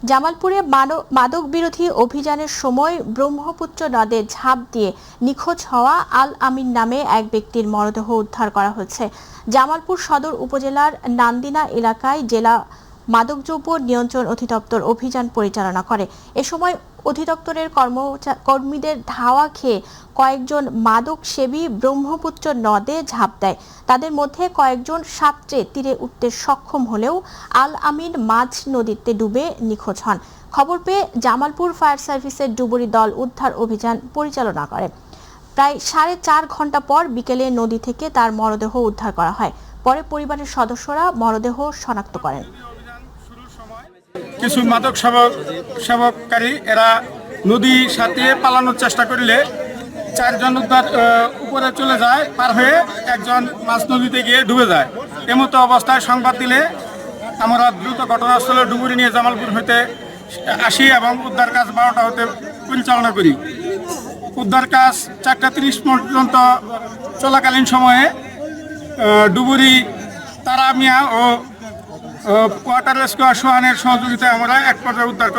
জামালপুরে মাদক বিরোধী অভিযানের সময় ব্রহ্মপুত্র নদে ঝাঁপ দিয়ে নিখোঁজ হওয়া আল আমিন নামে এক ব্যক্তির মরদেহ উদ্ধার করা হয়েছে। জামালপুর সদর উপজেলার নান্দিনা এলাকায় জেলা মাদকদ্রব্য নিয়ন্ত্রণ অধিদপ্তর অভিযান পরিচালনা করে। এ সময় অধিদপ্তরের কর্মীদের ধাওয়া খেয়ে কয়েকজন মাদক সেবী ব্রহ্মপুত্র নদে ঝাঁপ দেয়। তাদের মধ্যে কয়েকজন সাঁতরে তীরে উঠতে সক্ষম হলেও আল আমিন মাঝ নদীতে ডুবে নিখোঁজ হন। খবর পেয়ে জামালপুর ফায়ার সার্ভিসের ডুবুরি দল উদ্ধার অভিযান পরিচালনা করে। প্রায় 4.5 ঘন্টা পর বিকেলে নদী থেকে তার মরদেহ উদ্ধার করা হয়। পরে পরিবারের সদস্যরা মরদেহ শনাক্ত করেন। কিছু মাদক সেবককারী এরা নদীর সাথে পালানোর চেষ্টা করলে 4 জন উপরে চলে যায়, পার হয়ে একজন মাঝ নদীতে গিয়ে ডুবে যায়। এমতো অবস্থায় সংবাদ দিলে আমরা দ্রুত ঘটনাস্থলে ডুবুরি নিয়ে জামালপুর হতে আসি এবং উদ্ধার কাজ 12টা হতে পরিচালনা করি। উদ্ধার কাজ 4:30 পর্যন্ত চলাকালীন সময়ে ডুবুরি তারা মিয়া ও ওয়াটার রেস্কিউ সোহানের সহযোগিতায় আমরা এক পর্যায়ে উদ্ধার করতে